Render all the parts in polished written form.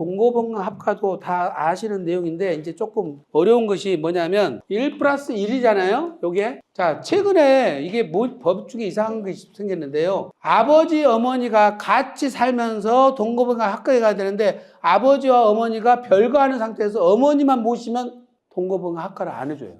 동거번강 합가도 다 아시는 내용인데 이제 조금 어려운 것이 뭐냐면 1 플러스 1이잖아요. 요게. 자, 최근에 이게 법 중에 이상한 것이 생겼는데요. 아버지, 어머니가 같이 살면서 동거번강 합가에 가야 되는데 아버지와 어머니가 별거하는 상태에서 어머니만 모시면 동거번강 합가를 안 해줘요.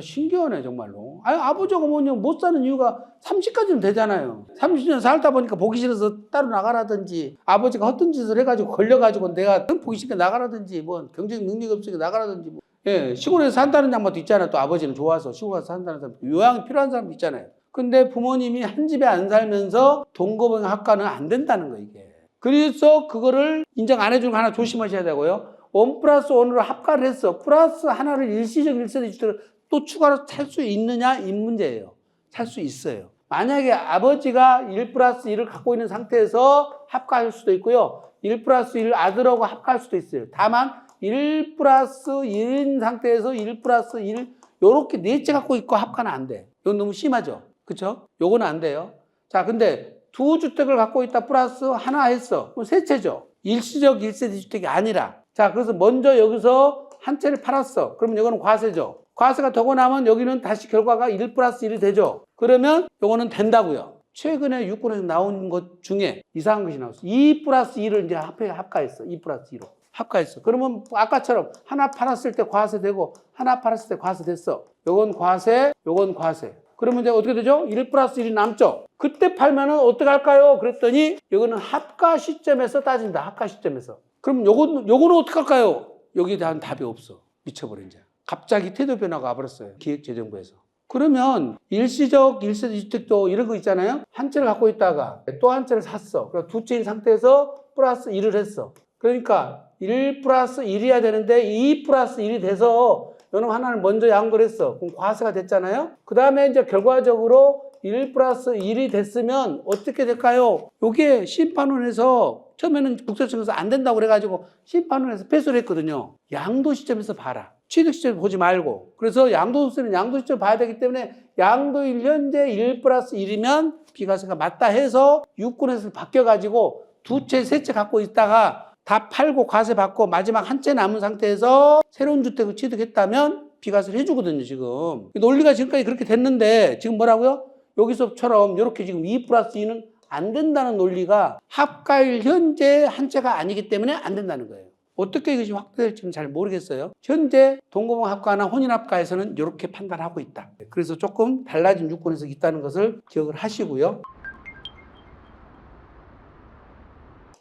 신기하네 정말로. 아니, 아버지가 어머니가 못 사는 이유가 30까지는 되잖아요. 30년 살다 보니까 보기 싫어서 따로 나가라든지 아버지가 헛된 짓을 해가지고 걸려가지고 내가 보기 싫게 나가라든지 뭐 경쟁 능력이 없으니까 나가라든지 뭐. 예, 시골에서 산다는 양반도 있잖아요. 또 아버지는 좋아서 시골 가서 산다는 사람, 요양이 필요한 사람도 있잖아요. 근데 부모님이 한 집에 안 살면서 동거번강 합가는 안 된다는 거예요 이게. 그래서 그거를 인정 안 해주는 거 하나 조심하셔야 되고요. 1 플러스 1으로 합가를 했어. 플러스 하나를 일시적 1세대 주택을 또 추가로 살 수 있느냐 이 문제예요. 살 수 있어요. 만약에 아버지가 1 플러스 1을 갖고 있는 상태에서 합가할 수도 있고요. 1 플러스 1 아들하고 합가할 수도 있어요. 다만 1 플러스 1인 상태에서 1 플러스 1 요렇게 넷째 갖고 있고 합가는 안 돼. 이건 너무 심하죠. 그쵸? 요거는 안 돼요. 자, 근데 두 주택을 갖고 있다 플러스 하나 했어. 그럼 셋째죠. 일시적 1세대 주택이 아니라. 자, 그래서 먼저 여기서 한 채를 팔았어. 그러면 이거는 과세죠. 과세가 되고 나면 여기는 다시 결과가 1 플러스 1이 되죠. 그러면 요거는 된다고요. 최근에 유권에서 나온 것 중에 이상한 것이 나왔어. 2 플러스 2를 이제 합가했어. 2 플러스 2로. 합가했어. 그러면 아까처럼 하나 팔았을 때 과세되고 하나 팔았을 때 과세됐어. 요건 과세, 요건 과세. 그러면 이제 어떻게 되죠? 1 플러스 1이 남죠. 그때 팔면은 어떻게 할까요? 그랬더니 요거는 합가 시점에서 따진다. 합가 시점에서. 그럼 요거는 어떻게 할까요? 여기에 대한 답이 없어. 미쳐버린 이제. 갑자기 태도 변화가 와버렸어요. 기획재정부에서. 그러면 일시적 1세대 주택도 이런 거 있잖아요. 한 채를 갖고 있다가 또 한 채를 샀어. 그러니까 두 채인 상태에서 플러스 1을 했어. 그러니까 1 플러스 1이어야 되는데 2 플러스 1이 돼서 요놈 하나를 먼저 양도를 했어. 그럼 과세가 됐잖아요. 그 다음에 이제 결과적으로 1 플러스 1이 됐으면 어떻게 될까요? 요게 심판원에서 처음에는 국세청에서 안 된다고 그래가지고 심판원에서 패소를 했거든요. 양도 시점에서 봐라. 취득 시점 보지 말고. 그래서 양도세는 양도 시점 봐야 되기 때문에 양도일 현재 1 플러스 1이면 비과세가 맞다 해서 유권에서 바뀌어가지고 두 채, 세 채 갖고 있다가 다 팔고 과세 받고 마지막 한 채 남은 상태에서 새로운 주택을 취득했다면 비과세를 해주거든요, 지금. 논리가 지금까지 그렇게 됐는데 지금 뭐라고요? 여기서처럼 이렇게 지금 2 플러스 2는 안 된다는 논리가 합가일 현재 한 채가 아니기 때문에 안 된다는 거예요. 어떻게 이것이 확대될지는 잘 모르겠어요. 현재 동거번강 합가나 혼인합가에서는 이렇게 판단하고 있다. 그래서 조금 달라진 유권에서 있다는 것을 기억을 하시고요.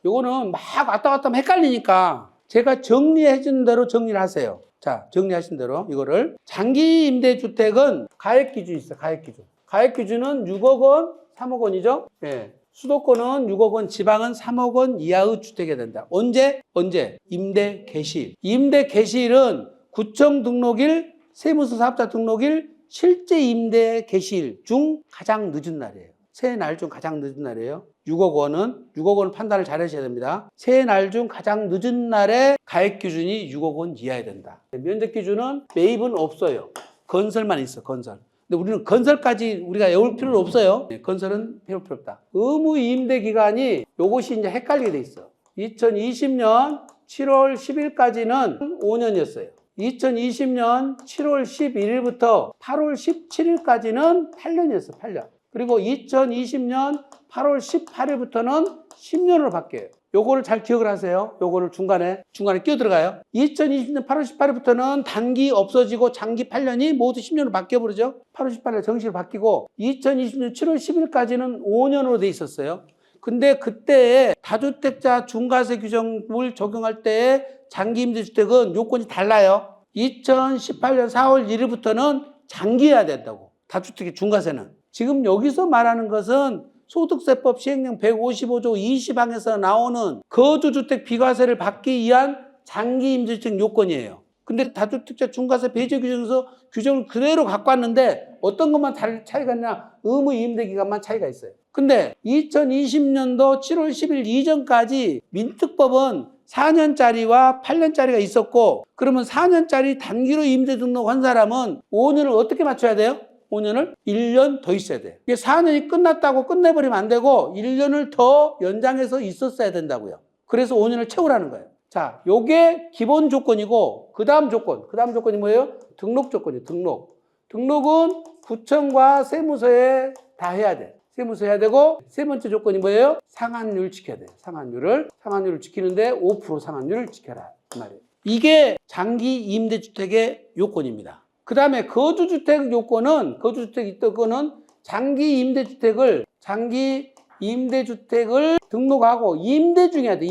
요거는 막 왔다 갔다 하면 헷갈리니까 제가 정리해 준 대로 정리를 하세요. 자, 정리하신 대로 이거를. 장기 임대주택은 가액 기준이 있어요. 가액 기준. 가액 기준은 6억 원, 3억 원이죠. 예. 수도권은 6억 원, 지방은 3억 원 이하의 주택이 된다. 언제? 임대 개시일. 임대 개시일은 구청 등록일, 세무서 사업자 등록일, 실제 임대 개시일 중 가장 늦은 날이에요. 세 날 중 가장 늦은 날이에요. 6억 원은 판단을 잘 하셔야 됩니다. 세 날 중 가장 늦은 날에 가액 기준이 6억 원 이하야 된다. 면적 기준은 매입은 없어요. 건설만 있어, 건설. 근데 우리는 건설까지 우리가 외울 필요는 없어요. 건설은 필요 없다. 의무 임대 기간이 요것이 이제 헷갈리게 돼 있어. 2020년 7월 10일까지는 5년이었어요. 2020년 7월 11일부터 8월 17일까지는 8년이었어, 8년. 그리고 2020년 8월 18일부터는 10년으로 바뀌어요. 요거를 잘 기억을 하세요. 요거를 중간에 끼어 들어가요. 2020년 8월 18일부터는 단기 없어지고 장기 8년이 모두 10년으로 바뀌어버리죠. 8월 18일 정식으로 바뀌고 2020년 7월 10일까지는 5년으로 돼 있었어요. 근데 그때 다주택자 중과세 규정을 적용할 때 장기 임대주택은 요건이 달라요. 2018년 4월 1일부터는 장기해야 된다고. 다주택의 중과세는. 지금 여기서 말하는 것은 소득세법 시행령 155조 20항에서 나오는 거주주택 비과세를 받기 위한 장기 임대주택 요건이에요. 근데 다주택자 중과세 배제 규정에서 규정을 그대로 갖고 왔는데 어떤 것만 차이가 있냐? 의무 임대기간만 차이가 있어요. 근데 2020년도 7월 10일 이전까지 민특법은 4년짜리와 8년짜리가 있었고, 그러면 4년짜리 단기로 임대 등록한 사람은 5년을 어떻게 맞춰야 돼요? 5년을 1년 더 있어야 돼요. 이게 4년이 끝났다고 끝내버리면 안 되고 1년을 더 연장해서 있었어야 된다고요. 그래서 5년을 채우라는 거예요. 자, 요게 기본 조건이고, 그 다음 조건이 뭐예요? 등록 조건이에요, 등록. 등록은 구청과 세무서에 다 해야 돼. 세무서 해야 되고, 세 번째 조건이 뭐예요? 상한율 지켜야 돼요. 상한율을 지키는데 5% 상한율을 지켜라. 그 말이에요. 이게 장기 임대주택의 요건입니다. 그 다음에 거주주택 요건은, 장기 임대주택을 등록하고 임대 중해야 돼,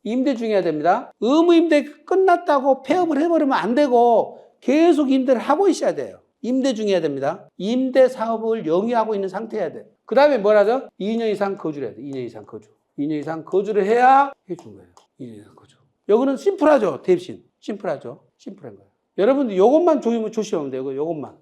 임대 중해야 됩니다. 의무임대 끝났다고 폐업을 해버리면 안 되고 계속 임대를 하고 있어야 돼요. 임대 중해야 됩니다. 임대 사업을 영위하고 있는 상태여야 돼. 그 다음에 뭐라죠? 2년 이상 거주를 해야 돼. 2년 이상 거주. 2년 이상 거주를 해야 해준 거예요. 2년 이상 거주. 여기는 심플하죠, 대신. 심플한 거예요. 여러분들 요것만 조심하면 돼요. 요것만.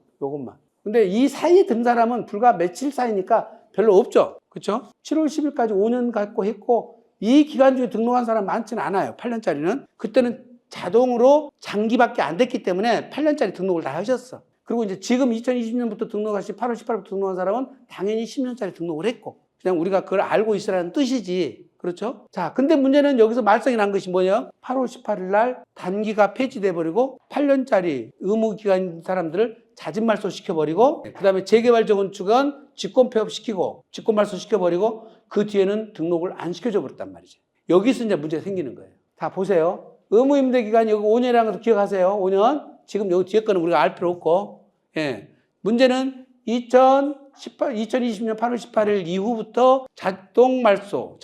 근데 이 사이에 든 사람은 불과 며칠 사이니까 별로 없죠. 그렇죠? 7월 10일까지 5년 갖고 했고 이 기간 중에 등록한 사람 많지는 않아요. 8년짜리는. 그때는 자동으로 장기밖에 안 됐기 때문에 8년짜리 등록을 다 하셨어. 그리고 이제 지금 2020년부터 등록하시 8월 18일부터 등록한 사람은 당연히 10년짜리 등록을 했고 그냥 우리가 그걸 알고 있으라는 뜻이지. 그렇죠? 자, 근데 문제는 여기서 말썽이 난 것이 뭐냐? 8월 18일 날 단기가 폐지돼 버리고 8년짜리 의무 기간 사람들을 자진 말소 시켜버리고 그 다음에 재개발 재건축은 직권 폐업 시키고 직권 말소 시켜버리고 그 뒤에는 등록을 안 시켜줘 버렸단 말이죠. 여기서 이제 문제가 생기는 거예요. 자, 보세요. 의무 임대 기간이 여기 5년이라는 것도 기억하세요. 5년. 지금 여기 뒤에 거는 우리가 알 필요 없고. 예. 문제는 2020년 8월 18일 이후부터 자동 말소,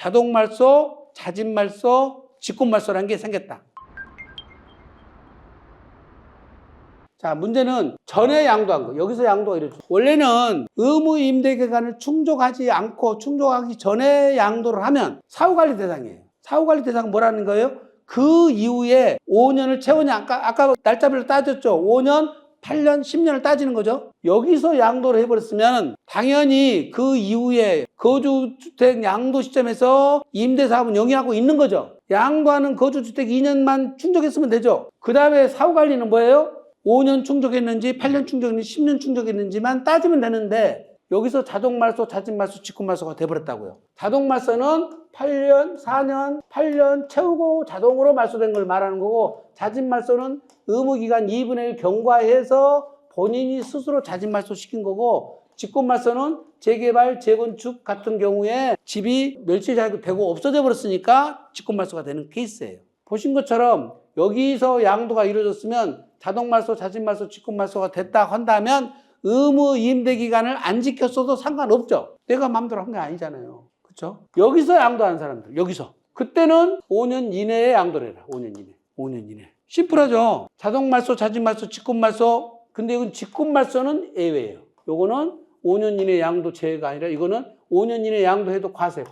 자진 말소, 직권 말소라는 게 생겼다. 자, 문제는 전에 양도한 거. 여기서 양도가 이렇죠. 원래는 의무 임대 기간을 충족하지 않고 충족하기 전에 양도를 하면 사후관리 대상이에요. 사후관리 대상은 뭐라는 거예요? 그 이후에 5년을 채우냐. 아까 날짜별로 따졌죠. 5년, 8년, 10년을 따지는 거죠. 여기서 양도를 해버렸으면 당연히 그 이후에 거주주택 양도 시점에서 임대사업은 영위하고 있는 거죠. 양도하는 거주주택 2년만 충족했으면 되죠. 그 다음에 사후관리는 뭐예요? 5년 충족했는지 8년 충족했는지 10년 충족했는지만 따지면 되는데 여기서 자동말소, 자진말소, 직권말소가 돼버렸다고요. 자동말소는 8년, 4년, 8년 채우고 자동으로 말소된 걸 말하는 거고 자진말소는 의무기간 2분의 1 경과해서 본인이 스스로 자진말소 시킨 거고 직권말소는 재개발, 재건축 같은 경우에 집이 멸실되고 없어져 버렸으니까 직권말소가 되는 케이스예요. 보신 것처럼 여기서 양도가 이루어졌으면 자동말소, 자진말소, 직권말소가 됐다 한다면 의무 임대 기간을 안 지켰어도 상관없죠. 내가 마음대로 한 게 아니잖아요. 그렇죠? 여기서 양도한 사람들, 여기서. 그때는 5년 이내에 양도를 해라. 5년 이내. 심플하죠? 자동말소, 자진말소, 직권말소. 근데 이건 직권말소는 예외예요. 요거는 5년 이내 양도 제외가 아니라 이거는 5년 이내 양도해도 과세.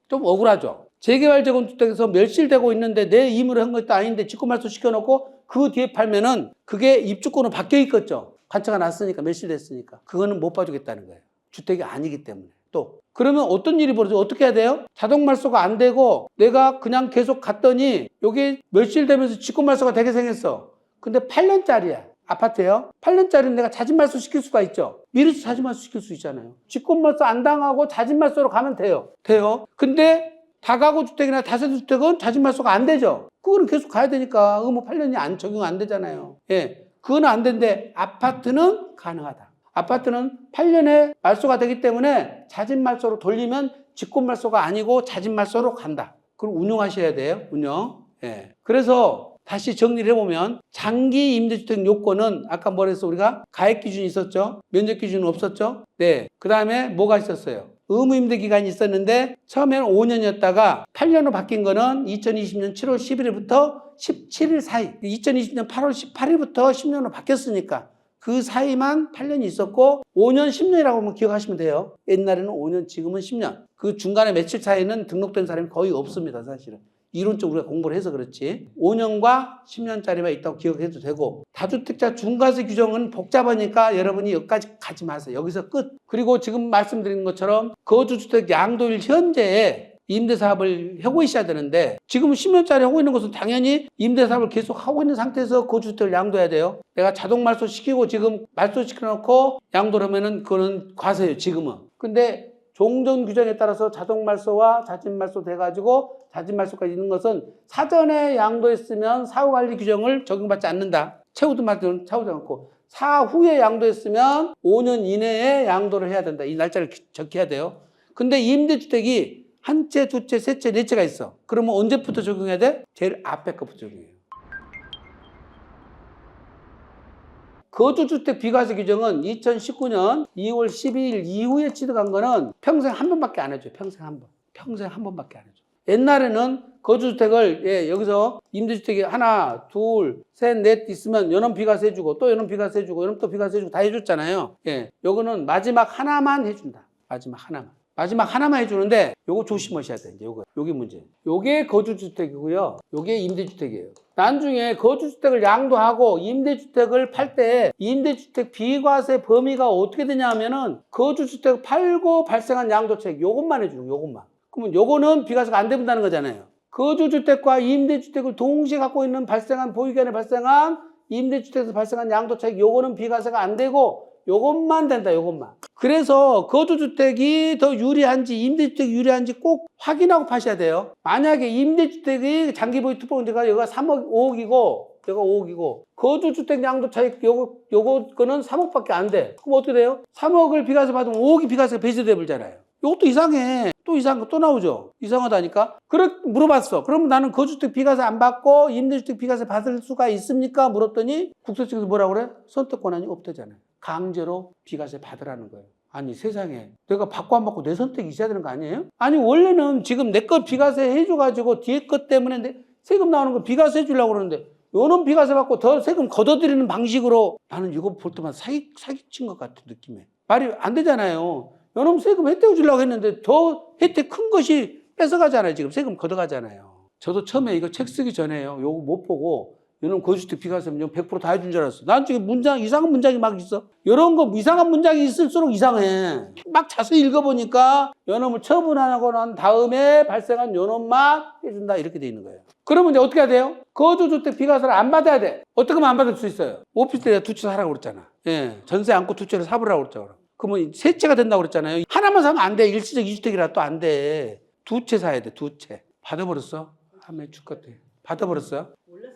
좀 억울하죠? 재개발 재건축에서 멸실되고 있는데 내 임의로 한 것도 아닌데 직권말소 시켜놓고 그 뒤에 팔면은 그게 입주권으로 바뀌어 있겠죠. 관차가 났으니까, 멸실됐으니까. 그거는 못 봐주겠다는 거예요. 주택이 아니기 때문에. 또 그러면 어떤 일이 벌어져? 어떻게 해야 돼요? 자동말소가 안 되고 내가 그냥 계속 갔더니 여기 멸실되면서 직권말소가 되게 생겼어. 근데 8년짜리야. 아파트예요. 8년짜리는 내가 자진말소 시킬 수가 있죠. 미리서 자진말소 시킬 수 있잖아요. 직권말소 안 당하고 자진말소로 가면 돼요. 근데 다가구 주택이나 다세대 주택은 자진말소가 안 되죠. 그거는 계속 가야 되니까 의무 8년이 적용 안 되잖아요. 예. 그거는 안 되는데 아파트는 가능하다. 아파트는 8년에 말소가 되기 때문에 자진말소로 돌리면 직권말소가 아니고 자진말소로 간다. 그걸 운용하셔야 돼요. 운용. 예. 그래서 다시 정리를 해보면 장기 임대주택 요건은 아까 뭐랬어 우리가? 가액 기준이 있었죠. 면적 기준은 없었죠. 네. 그 다음에 뭐가 있었어요? 의무 임대 기간이 있었는데 처음에는 5년이었다가 8년으로 바뀐 거는 2020년 7월 11일부터 17일 사이 2020년 8월 18일부터 10년으로 바뀌었으니까 그 사이만 8년이 있었고 5년 10년이라고 하면 기억하시면 돼요. 옛날에는 5년 지금은 10년. 그 중간에 며칠 차이는 등록된 사람이 거의 없습니다. 사실은. 이론적으로 우리가 공부를 해서 그렇지 5년과 10년짜리만 있다고 기억해도 되고 다주택자 중과세 규정은 복잡하니까 여러분이 여기까지 가지 마세요. 여기서 끝. 그리고 지금 말씀드린 것처럼 거주주택 양도일 현재에 임대사업을 하고 있어야 되는데 지금 10년짜리 하고 있는 것은 당연히 임대사업을 계속 하고 있는 상태에서 거주주택을 양도해야 돼요. 내가 자동 말소 시키고 지금 말소 시켜놓고 양도를 하면은 그거는 과세예요. 지금은. 근데 종전 규정에 따라서 자동 말소와 자진 말소 돼가지고 자진 말소까지 있는 것은 사전에 양도했으면 사후관리 규정을 적용받지 않는다. 채우든 말든 채우지 않고 사후에 양도했으면 5년 이내에 양도를 해야 된다. 이 날짜를 적혀야 돼요. 근데 임대주택이 한 채, 두 채, 세 채, 네 채가 있어. 그러면 언제부터 적용해야 돼? 제일 앞에 거부터 적용해요. 거주주택 비과세 규정은 2019년 2월 12일 이후에 취득한 거는 평생 한 번밖에 안 해줘요. 평생 한 번. 평생 한 번밖에 안 해줘. 옛날에는 거주주택을 여기서 임대주택이 하나, 둘, 셋, 넷 있으면 요놈 비과세 해주고 또 요놈 비과세 해주고 요놈 또 비과세 해주고 다 해줬잖아요. 요거는 마지막 하나만 해준다. 마지막 하나만. 마지막 하나만 해주는데 요거 조심하셔야 돼. 이제 요게 문제. 요게 거주주택이고요. 요게 임대주택이에요. 나중에 거주주택을 양도하고 임대주택을 팔 때 임대주택 비과세 범위가 어떻게 되냐 하면은 거주주택 팔고 발생한 양도차익 요것만 해주는 거예요. 요것만. 그러면 요거는 비과세가 안 된다는 거잖아요. 거주주택과 임대주택을 동시에 갖고 있는 발생한 보유기간에 발생한 임대주택에서 발생한 양도차익 요거는 비과세가 안 되고 요것만 된다. 요것만. 그래서 거주주택이 더 유리한지 임대주택이 유리한지 꼭 확인하고 파셔야 돼요. 만약에 임대주택이 장기보유 특보인데가 여기가 3억 5억이고 여기가 5억이고 거주주택 양도차익 요거는 3억밖에 안 돼. 그럼 어떻게 돼요? 3억을 비과세 받으면 5억이 비과세가 배제돼 버리잖아요. 이것도 이상해. 또 이상한 거 또 나오죠. 이상하다니까. 물어봤어. 그럼 나는 거주주택 비과세 안 받고 임대주택 비과세 받을 수가 있습니까? 물었더니 국세 측에서 뭐라고 그래? 선택 권한이 없대잖아요. 강제로 비과세 받으라는 거예요. 아니 세상에 내가 받고 안 받고 내 선택이 있어야 되는 거 아니에요? 아니 원래는 지금 내 것 비과세 해줘가지고 뒤에 것 때문에 세금 나오는 거 비과세 해주려고 그러는데 요놈 비과세 받고 더 세금 걷어들이는 방식으로 나는 이거 볼 때마다 사기친 것 같은 느낌에 말이 안 되잖아요. 요놈 세금 혜택 주려고 했는데 더 혜택 큰 것이 뺏어가잖아요. 지금 세금 걷어가잖아요. 저도 처음에 이거 책 쓰기 전에요. 요거 못 보고 요놈 거주주택 비과세면 100% 다 해준 줄 알았어. 난 지금 이상한 문장이 막 있어. 이런 거 이상한 문장이 있을수록 이상해. 막 자세히 읽어보니까 요놈을 처분하고 난 다음에 발생한 요놈만 해준다 이렇게 돼 있는 거예요. 그러면 이제 어떻게 해야 돼요? 거주주택 비과세를 안 받아야 돼. 어떻게 하면 안 받을 수 있어요? 오피스텔에 두 채 사라고 그랬잖아. 전세 안고 두 채를 사보라고 그랬잖아. 그러면 세 채가 된다고 그랬잖아요. 하나만 사면 안 돼. 일시적 이주택이라 또 안 돼. 두 채 사야 돼. 두 채. 받아버렸어? 하면 죽겠대. 받아버렸어요? 몰랐어요.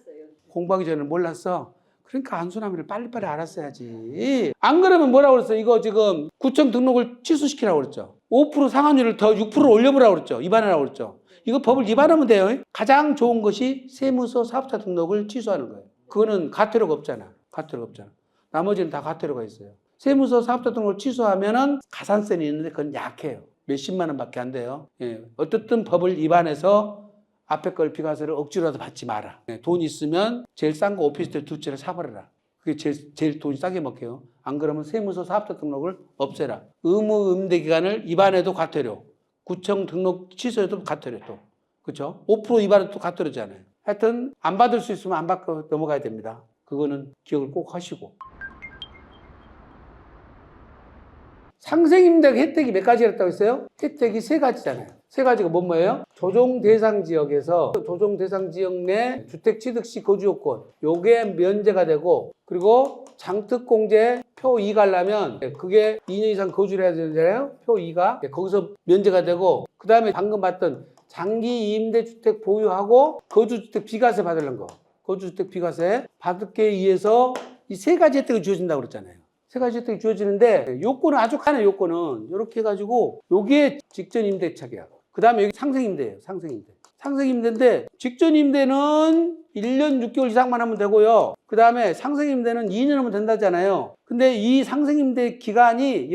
공부하기 전에 몰랐어. 그러니까 안수남이를 빨리빨리 알았어야지. 안 그러면 뭐라고 그랬어? 이거 지금 구청 등록을 취소시키라고 그랬죠. 5% 상한율을 더 6% 올려보라고 그랬죠. 위반하라고 그랬죠. 이거 법을 위반하면 돼요. 가장 좋은 것이 세무서 사업자 등록을 취소하는 거예요. 그거는 가태료가 없잖아. 가태료가 없잖아. 나머지는 다 가태료가 있어요. 세무서 사업자 등록을 취소하면은 가산세는 있는데 그건 약해요. 몇십만 원밖에 안 돼요. 어떻든 법을 위반해서 앞에 걸 비과세를 억지로라도 받지 마라. 돈 있으면 제일 싼 거 오피스텔 두 채를 사버려라. 그게 제일 돈이 싸게 먹혀요. 안 그러면 세무서 사업자 등록을 없애라. 의무 임대 기간을 위반해도 가태료. 구청 등록 취소해도 가태료 또. 그렇죠? 5% 위반해도 또 가태료잖아요. 하여튼 안 받을 수 있으면 안 받고 넘어가야 됩니다. 그거는 기억을 꼭 하시고. 상생임대 혜택이 몇 가지가 있다고 했어요? 혜택이 세 가지잖아요. 세 가지가 뭐예요? 조정 대상 지역에서 조정 대상 지역 내 주택 취득 시 거주 요건 요게 면제가 되고 그리고 장특공제 표 2 가려면 그게 2년 이상 거주를 해야 되잖아요. 표 2가 거기서 면제가 되고 그 다음에 방금 봤던 장기 임대주택 보유하고 거주주택 비과세 받으려는 거 거주주택 비과세 받게 위해서 이 세 가지 혜택을 주어진다고 그랬잖아요. 세 가지 혜택이 주어지는데 요건은 아주 간해. 요건은 이렇게 해가지고 요게 직전 임대차 계약 그 다음에 여기 상생임대예요. 상생임대인데 직전임대는 1년 6개월 이상만 하면 되고요. 그 다음에 상생임대는 2년 하면 된다잖아요. 근데 이 상생임대 기간이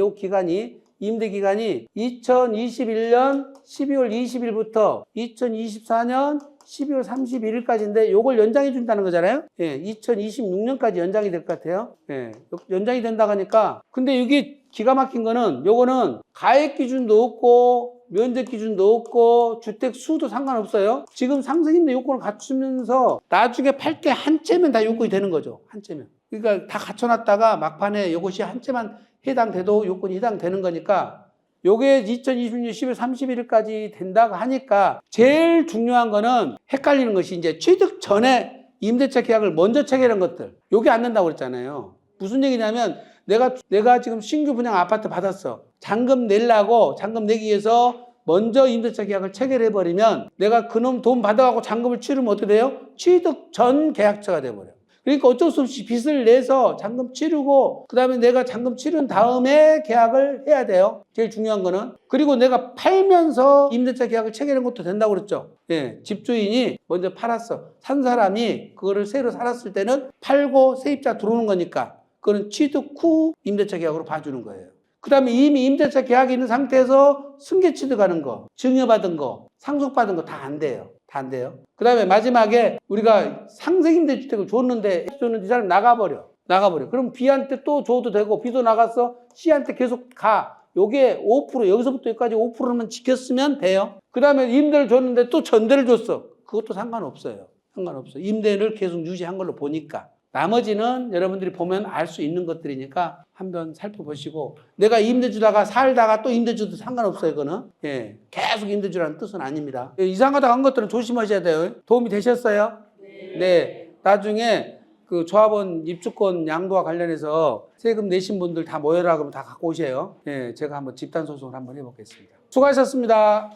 임대 기간이 2021년 12월 20일부터 2024년 12월 31일까지인데 요걸 연장해 준다는 거잖아요. 2026년까지 연장이 될 것 같아요. 연장이 된다고 하니까 근데 이게 기가 막힌 거는 요거는 가액 기준도 없고 면적 기준도 없고 주택 수도 상관없어요. 지금 상생임대 요건을 갖추면서 나중에 팔 때 한 채면 다 요건이 되는 거죠. 한 채면. 그러니까 다 갖춰놨다가 막판에 요것이 한 채만 해당돼도 요건이 해당되는 거니까 요게 2026년 10월 31일까지 된다고 하니까 제일 중요한 거는 헷갈리는 것이 이제 취득 전에 임대차 계약을 먼저 체결한 것들. 요게 안 된다고 그랬잖아요. 무슨 얘기냐면 내가 지금 신규 분양 아파트 받았어. 잔금 내려고 잔금 내기 위해서 먼저 임대차 계약을 체결해버리면 내가 그놈 돈 받아가고 잔금을 치르면 어떻게 돼요? 취득 전 계약처가 돼버려요. 그러니까 어쩔 수 없이 빚을 내서 잔금 치르고 그 다음에 내가 잔금 치른 다음에 계약을 해야 돼요. 제일 중요한 거는. 그리고 내가 팔면서 임대차 계약을 체결한 것도 된다고 그랬죠. 예, 집주인이 먼저 팔았어. 산 사람이 그거를 새로 살았을 때는 팔고 세입자 들어오는 거니까 그거는 취득 후 임대차 계약으로 봐주는 거예요. 그 다음에 이미 임대차 계약이 있는 상태에서 승계 취득하는 거, 증여받은 거, 상속받은 거 다 안 돼요. 다 안 돼요. 그 다음에 마지막에 우리가 상생임대주택을 줬는데 이 사람 나가버려. 그럼 B한테 또 줘도 되고 B도 나갔어. C한테 계속 가. 요게 5% 여기서부터 여기까지 5%만 지켰으면 돼요. 그 다음에 임대를 줬는데 또 전대를 줬어. 그것도 상관없어요. 임대를 계속 유지한 걸로 보니까. 나머지는 여러분들이 보면 알 수 있는 것들이니까 한번 살펴보시고 내가 임대 주다가 살다가 또 임대 줘도 상관없어요. 이거는 예, 계속 임대 주라는 뜻은 아닙니다. 이상하다 한 것들은 조심하셔야 돼요. 도움이 되셨어요? 네. 나중에 그 조합원 입주권 양도와 관련해서 세금 내신 분들 다 모여라 그러면 다 갖고 오세요. 예, 제가 한번 집단 소송을 한번 해보겠습니다. 수고하셨습니다.